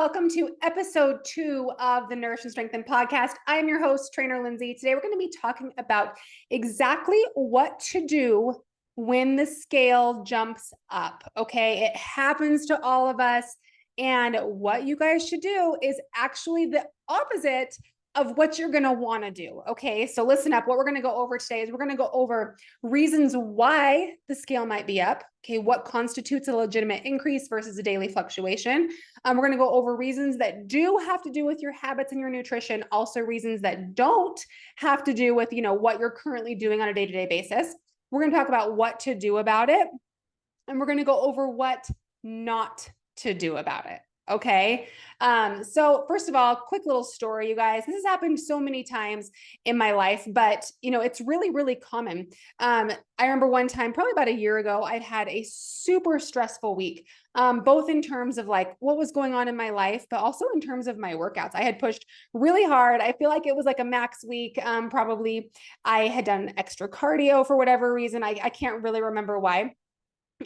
Welcome to episode 2 of the Nourish and Strengthen podcast. I'm your host, Trainer Lindsay. Today, we're going to be talking about exactly what to do when the scale jumps up. Okay, it happens to all of us. And what you guys should do is actually the opposite of what you're going to want to do. Okay, so listen up. What we're going to go over today is we're going to go over reasons why the scale might be up. Okay, what constitutes a legitimate increase versus a daily fluctuation. We're going to go over reasons that do have to do with your habits and your nutrition, also reasons that don't have to do with, what you're currently doing on a day-to-day basis. We're going to talk about what to do about it, and we're going to go over what not to do about it. Okay. So first of all, quick little story, you guys. This has happened so many times in my life, but it's really, really common. I remember one time, probably about a year ago, I'd had a super stressful week, both in terms of like what was going on in my life, but also in terms of my workouts. I had pushed really hard. I feel like it was like a max week. Probably I had done extra cardio for whatever reason. I can't really remember why.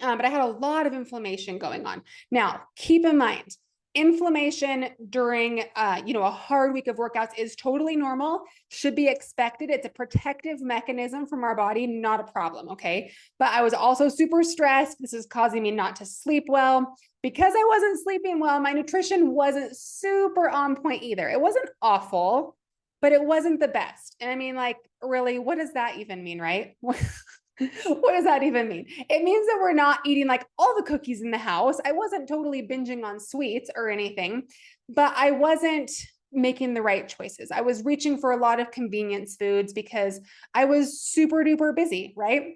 But I had a lot of inflammation going on. Now, keep in mind, inflammation during a hard week of workouts is totally normal, should be expected. It's a protective mechanism from our body, not a problem. Okay, but I was also super stressed. This is causing me not to sleep well. Because I wasn't sleeping well, my nutrition wasn't super on point either. It wasn't awful, but it wasn't the best. And I mean, like, really, what does that even mean, right? What does that even mean? It means that we're not eating like all the cookies in the house. I wasn't totally binging on sweets or anything, but I wasn't making the right choices. I was reaching for a lot of convenience foods because I was super duper busy, right?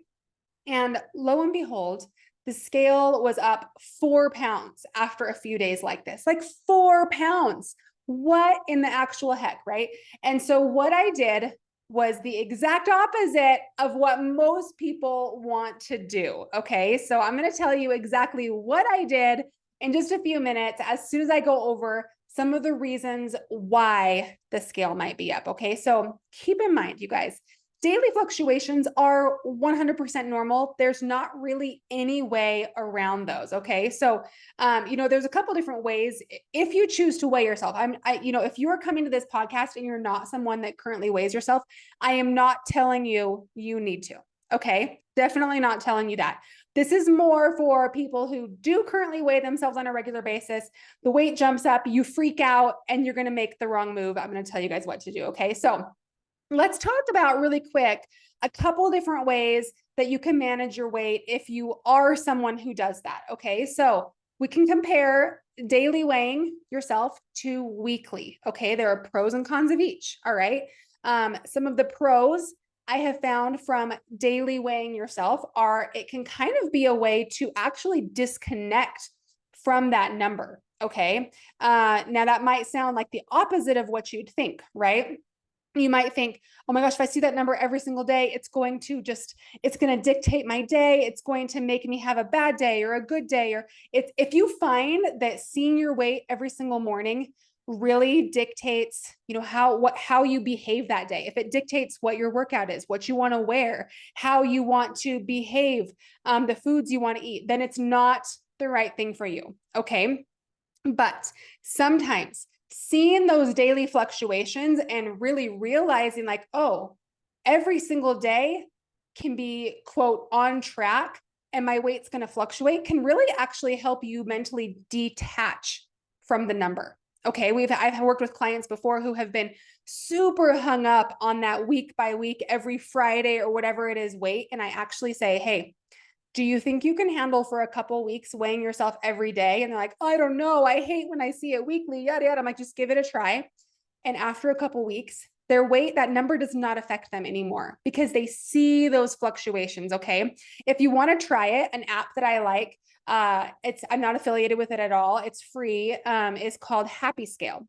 And lo and behold, the scale was up 4 pounds after a few days like this, like 4 pounds. What in the actual heck, right? And so what I did was the exact opposite of what most people want to do. Okay. So I'm going to tell you exactly what I did in just a few minutes as soon as I go over some of the reasons why the scale might be up. Okay. So keep in mind, you guys, daily fluctuations are 100% normal. There's not really any way around those. Okay. So, there's a couple different ways if you choose to weigh yourself. If you are coming to this podcast and you're not someone that currently weighs yourself, I am not telling you need to. Okay. Definitely not telling you that. This is more for people who do currently weigh themselves on a regular basis. The weight jumps up, you freak out, and you're going to make the wrong move. I'm going to tell you guys what to do. Okay. So, let's talk about really quick a couple different ways that you can manage your weight if you are someone who does that. Okay, so we can compare daily weighing yourself to weekly. Okay, there are pros and cons of each. All right, some of the pros I have found from daily weighing yourself are it can kind of be a way to actually disconnect from that number. Okay, now that might sound like the opposite of what you'd think, right? You might think, oh my gosh, if I see that number every single day, it's going to dictate my day. It's going to make me have a bad day or a good day. Or if you find that seeing your weight every single morning really dictates, how you behave that day. If it dictates what your workout is, what you want to wear, how you want to behave, the foods you want to eat, then it's not the right thing for you. Okay. But sometimes seeing those daily fluctuations and really realizing like, oh, every single day can be, quote, on track and my weight's going to fluctuate can really actually help you mentally detach from the number. Okay. I've worked with clients before who have been super hung up on that week by week, every Friday or whatever it is weight. And I actually say, hey, do you think you can handle for a couple weeks weighing yourself every day? And they're like, I don't know. I hate when I see it weekly, yada, yada. I'm like, just give it a try. And after a couple weeks, their weight, that number does not affect them anymore because they see those fluctuations. Okay. If you want to try it, an app that I like, I'm not affiliated with it at all. It's free. Is called Happy Scale.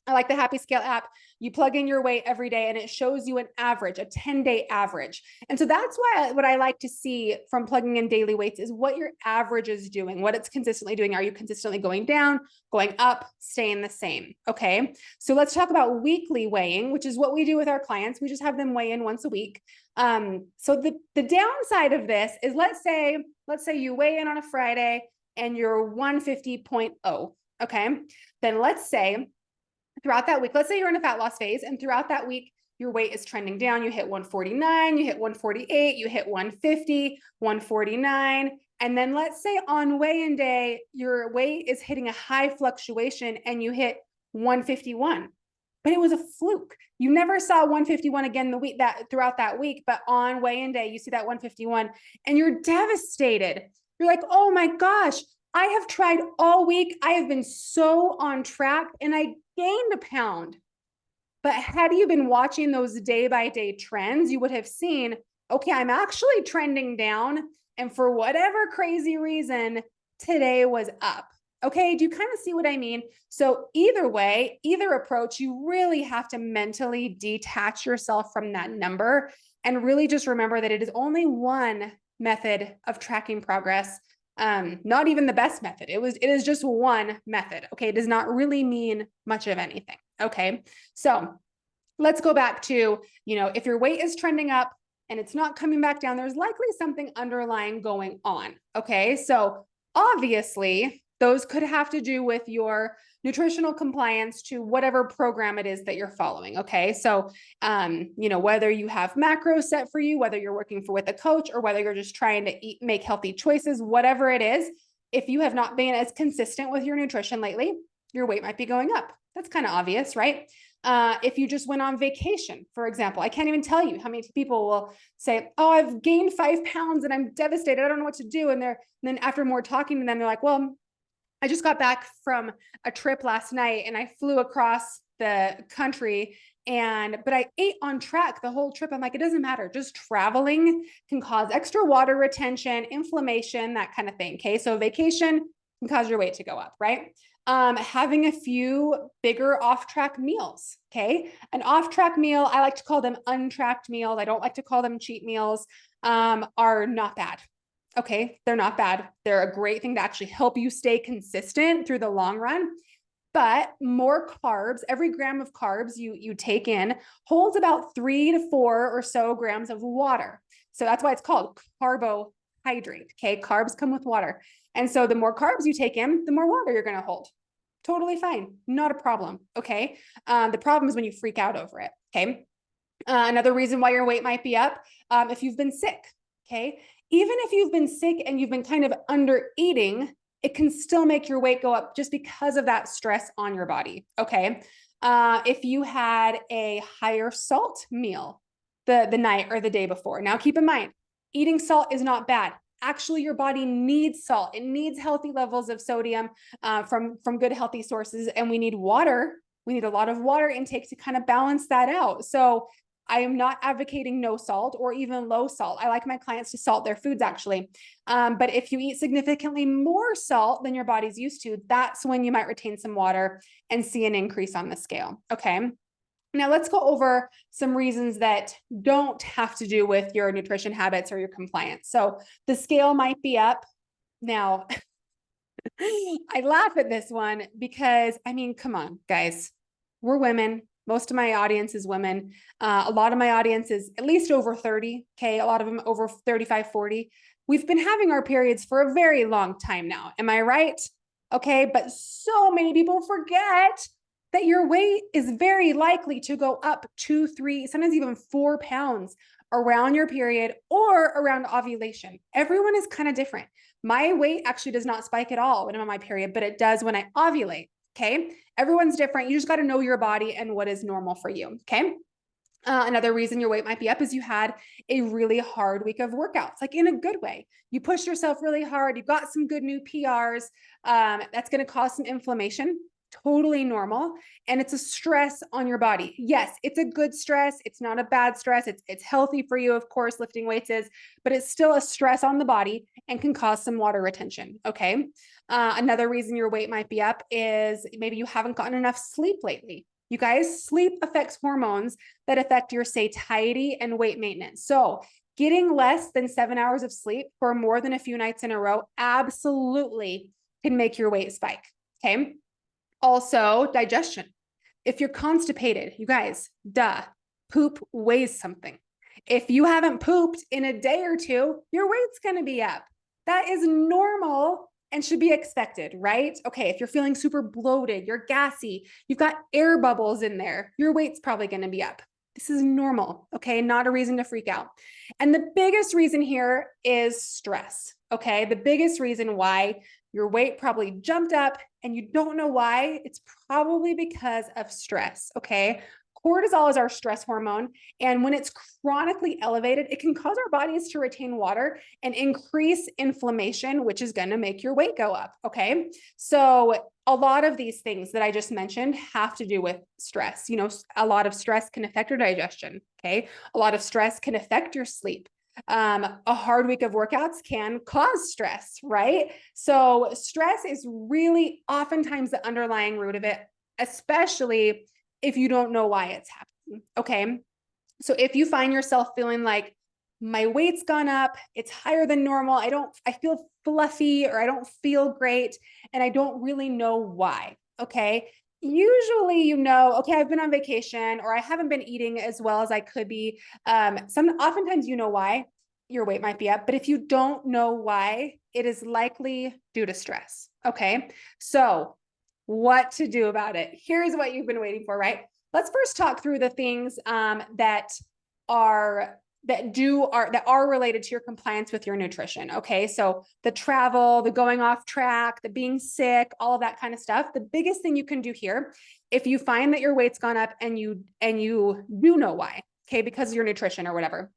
I like the Happy Scale app. You plug in your weight every day and it shows you an average, a 10-day average. And so that's why what I like to see from plugging in daily weights is what your average is doing, what it's consistently doing. Are you consistently going down, going up, staying the same? Okay. So let's talk about weekly weighing, which is what we do with our clients. We just have them weigh in once a week. So the downside of this is let's say you weigh in on a Friday and you're 150.0. Okay. Then let's say throughout that week, let's say you're in a fat loss phase, and throughout that week, your weight is trending down. You hit 149, you hit 148, you hit 150, 149. And then let's say on weigh-in day, your weight is hitting a high fluctuation and you hit 151. But it was a fluke. You never saw 151 again throughout that week, but on weigh-in day, you see that 151 and you're devastated. You're like, oh my gosh, I have tried all week. I have been so on track and I gained a pound. But had you been watching those day by day trends, you would have seen, okay, I'm actually trending down. And for whatever crazy reason, today was up. Okay, do you kind of see what I mean? So either way, either approach, you really have to mentally detach yourself from that number and really just remember that it is only one method of tracking progress. Not even the best method. It is just one method. Okay, it does not really mean much of anything. Okay, so let's go back to, if your weight is trending up and it's not coming back down, there's likely something underlying going on. Okay, so obviously those could have to do with your nutritional compliance to whatever program it is that you're following. Okay, so whether you have macros set for you, whether you're working with a coach, or whether you're just trying to make healthy choices, whatever it is, if you have not been as consistent with your nutrition lately, your weight might be going up. That's kind of obvious, right? If you just went on vacation, for example, I can't even tell you how many people will say, oh, I've gained 5 pounds and I'm devastated. I don't know what to do. And then after more talking to them, they're like, well, I just got back from a trip last night and I flew across the country but I ate on track the whole trip. I'm like, it doesn't matter. Just traveling can cause extra water retention, inflammation, that kind of thing. Okay. So vacation can cause your weight to go up, right? Having a few bigger off-track meals. Okay. An off-track meal, I like to call them untracked meals. I don't like to call them cheat meals, are not bad. Okay. They're not bad. They're a great thing to actually help you stay consistent through the long run. But more carbs, every gram of carbs you take in holds about 3 to 4 or so grams of water. So that's why it's called carbohydrate. Okay. Carbs come with water. And so the more carbs you take in, the more water you're going to hold. Totally fine. Not a problem. Okay. The problem is when you freak out over it. Okay. Another reason why your weight might be up, if you've been sick. Okay. Even if you've been sick and you've been kind of under eating, it can still make your weight go up just because of that stress on your body. Okay. If you had a higher salt meal the night or the day before. Now keep in mind, eating salt is not bad. Actually, your body needs salt. It needs healthy levels of sodium from good, healthy sources. And we need water. We need a lot of water intake to kind of balance that out. So I am not advocating no salt or even low salt. I like my clients to salt their foods actually. But if you eat significantly more salt than your body's used to, that's when you might retain some water and see an increase on the scale. Okay. Now let's go over some reasons that don't have to do with your nutrition habits or your compliance. So the scale might be up. Now, I laugh at this one because, come on, guys, we're women. Most of my audience is women. A lot of my audience is at least over 30. Okay. A lot of them over 35, 40. We've been having our periods for a very long time now. Am I right? Okay. But so many people forget that your weight is very likely to go up 2, 3, sometimes even 4 pounds around your period or around ovulation. Everyone is kind of different. My weight actually does not spike at all when I'm on my period, but it does when I ovulate. Okay. Everyone's different. You just got to know your body and what is normal for you. Okay. Another reason your weight might be up is you had a really hard week of workouts, like in a good way. You pushed yourself really hard. You got some good new PRs. That's going to cause some inflammation. Totally normal. And it's a stress on your body. Yes, it's a good stress. It's not a bad stress. It's healthy for you. Of course, lifting weights is, but it's still a stress on the body and can cause some water retention. Okay. Another reason your weight might be up is maybe you haven't gotten enough sleep lately. You guys, sleep affects hormones that affect your satiety and weight maintenance. So getting less than 7 hours of sleep for more than a few nights in a row absolutely can make your weight spike. Okay. Also, digestion. If you're constipated, you guys, poop weighs something. If you haven't pooped in a day or two, your weight's going to be up. That is normal and should be expected, right? Okay, if you're feeling super bloated, you're gassy, you've got air bubbles in there, your weight's probably going to be up. This is normal, okay? Not a reason to freak out. And the biggest reason here is stress, okay? The biggest reason why your weight probably jumped up and you don't know why, it's probably because of stress, okay? Cortisol is our stress hormone. And when it's chronically elevated, it can cause our bodies to retain water and increase inflammation, which is going to make your weight go up. Okay. So a lot of these things that I just mentioned have to do with stress. You know, a lot of stress can affect your digestion. Okay. A lot of stress can affect your sleep. A hard week of workouts can cause stress, right? So stress is really oftentimes the underlying root of it, especially if you don't know why it's happening. Okay. So if you find yourself feeling like my weight's gone up, it's higher than normal, I feel fluffy or I don't feel great and I don't really know why. Okay. Usually, okay, I've been on vacation or I haven't been eating as well as I could be. Oftentimes you know why your weight might be up, but if you don't know why, it is likely due to stress. Okay. So what to do about it. Here's what you've been waiting for, right? Let's first talk through the things that are related to your compliance with your nutrition. Okay. So the travel, the going off track, the being sick, all of that kind of stuff. The biggest thing you can do here, if you find that your weight's gone up and you do know why, okay, because of your nutrition or whatever.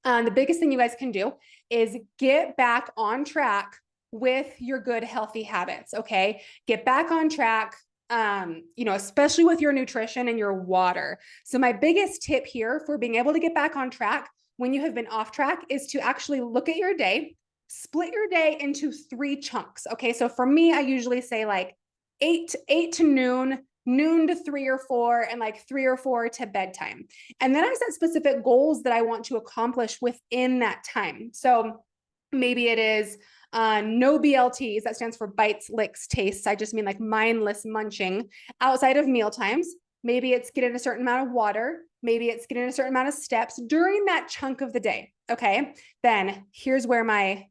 The biggest thing you guys can do is get back on track with your good, healthy habits. Okay. Get back on track, especially with your nutrition and your water. So my biggest tip here for being able to get back on track when you have been off track is to actually look at your day, split your day into 3 chunks. Okay. So for me, I usually say like 8 to noon to 3 or 4, and like 3 or 4 to bedtime. And then I set specific goals that I want to accomplish within that time. So maybe it is no BLTs, that stands for bites, licks, tastes. I just mean like mindless munching outside of meal times. Maybe it's getting a certain amount of water. Maybe it's getting a certain amount of steps during that chunk of the day. Okay. Then here's where my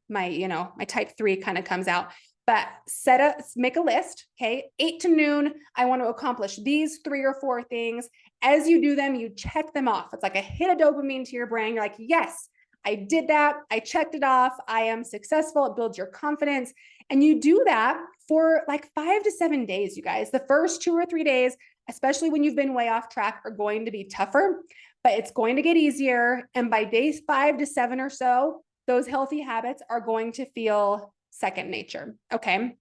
type 3 kind of comes out. But make a list. Okay. 8 to noon, I want to accomplish these 3 or 4 things. As you do them, you check them off. It's like a hit of dopamine to your brain. You're like, yes, I did that. I checked it off. I am successful. It builds your confidence. And you do that for like 5 to 7 days, you guys. The first 2 or 3 days, especially when you've been way off track, are going to be tougher, but it's going to get easier. And by days 5 to 7 or so, those healthy habits are going to feel second nature. Okay.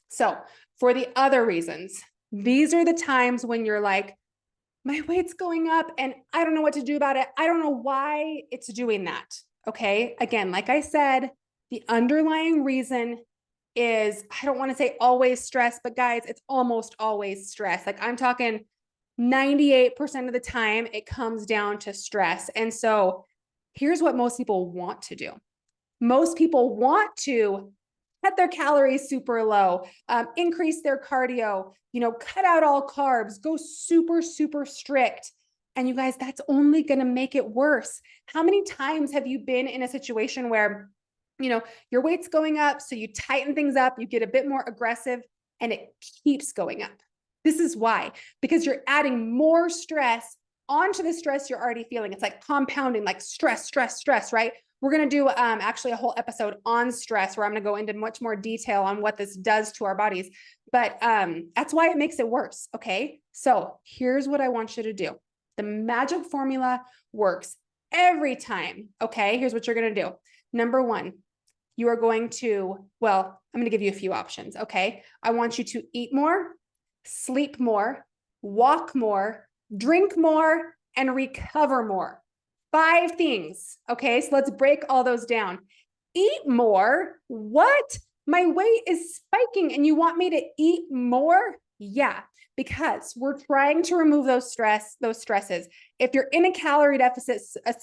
So for the other reasons, these are the times when you're like, my weight's going up and I don't know what to do about it. I don't know why it's doing that. Okay. Again, like I said, the underlying reason is, I don't want to say always stress, but guys, it's almost always stress. Like I'm talking 98% of the time, it comes down to stress. And so here's what most people want to do. Most people want to cut their calories super low, increase their cardio, cut out all carbs, go super, super strict. And you guys, that's only going to make it worse. How many times have you been in a situation where, your weight's going up, so you tighten things up, you get a bit more aggressive, and it keeps going up? This is why, because you're adding more stress onto the stress you're already feeling. It's like compounding, like stress, right? We're going to do actually a whole episode on stress where I'm going to go into much more detail on what this does to our bodies. But that's why it makes it worse. Okay. So here's what I want you to do. The magic formula works every time. Okay. Here's what you're going to do. Number 1, you are going to, I'm going to give you a few options. Okay. I want you to eat more, sleep more, walk more, drink more, and recover more. 5 things. Okay. So let's break all those down. Eat more. What? My weight is spiking and you want me to eat more? Yeah, because we're trying to remove those stresses. If you're in a calorie deficit,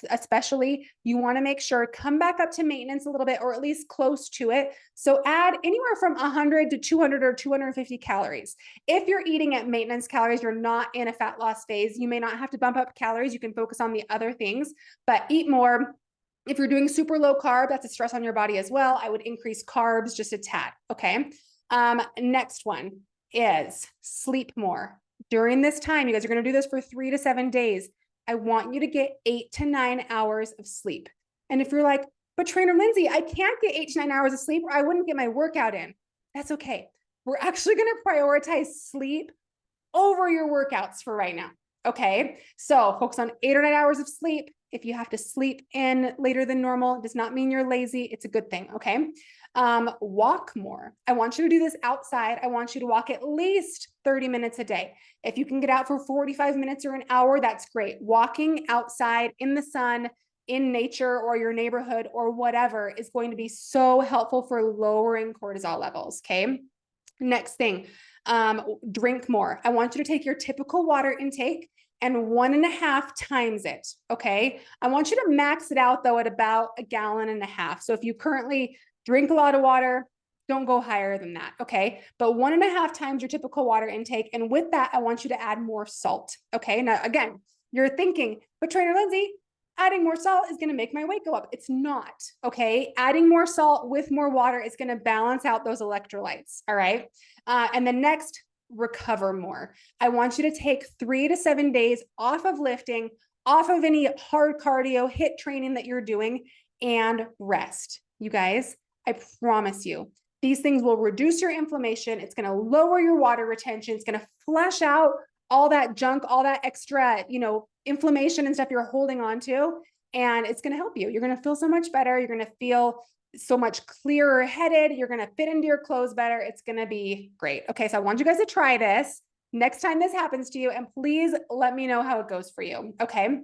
especially, you want to make sure come back up to maintenance a little bit, or at least close to it. So add anywhere from 100 to 200 or 250 calories. If you're eating at maintenance calories, you're not in a fat loss phase. You may not have to bump up calories. You can focus on the other things, but eat more. If you're doing super low carb, that's a stress on your body as well. I would increase carbs just a tad. Okay. Next one is sleep more. During this time, you guys are going to do this for 3 to 7 days. I want you to get 8 to 9 hours of sleep. And if you're like, but trainer Lindsay, I can't get 8 to 9 hours of sleep or I wouldn't get my workout in. That's okay. We're actually going to prioritize sleep over your workouts for right now. Okay. So focus on 8 or 9 hours of sleep. If you have to sleep in later than normal, it does not mean you're lazy. It's a good thing. Okay. Walk more. I want you to do this outside. I want you to walk at least 30 minutes a day. If you can get out for 45 minutes or an hour, that's great. Walking outside in the sun, in nature or your neighborhood or whatever is going to be so helpful for lowering cortisol levels. Okay. Next thing, drink more. I want you to take your typical water intake and 1.5 times it. Okay. I want you to max it out though at about 1.5 gallons. So if you currently drink a lot of water, don't go higher than that. Okay. But 1.5 times your typical water intake. And with that, I want you to add more salt. Okay. Now, again, you're thinking, but trainer Lindsay, adding more salt is going to make my weight go up. It's not. Okay. Adding more salt with more water is going to balance out those electrolytes. All right. And then next, recover more. I want you to take 3 to 7 days off of lifting, off of any hard cardio, HIIT training that you're doing, and rest. You guys, I promise you, these things will reduce your inflammation. It's going to lower your water retention. It's going to flush out all that junk, all that extra, inflammation and stuff you're holding on to. And it's going to help you. You're going to feel so much better. You're going to feel so much clearer headed. You're going to fit into your clothes better. It's going to be great. Okay. So I want you guys to try this next time this happens to you. And please let me know how it goes for you. Okay.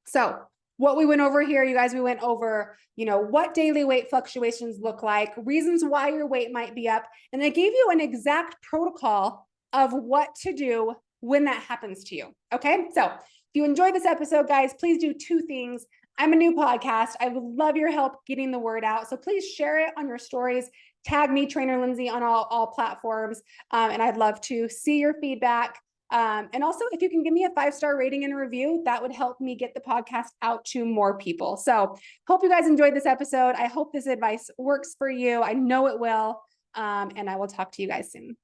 So what we went over here, you guys, we went over, what daily weight fluctuations look like, reasons why your weight might be up. And I gave you an exact protocol of what to do when that happens to you. Okay. So if you enjoyed this episode, guys, please do 2 things. I'm a new podcast. I would love your help getting the word out. So please share it on your stories. Tag me, Trainer Lindsay, on all platforms. And I'd love to see your feedback. And also, if you can give me a 5-star rating and a review, that would help me get the podcast out to more people. So hope you guys enjoyed this episode. I hope this advice works for you. I know it will. And I will talk to you guys soon.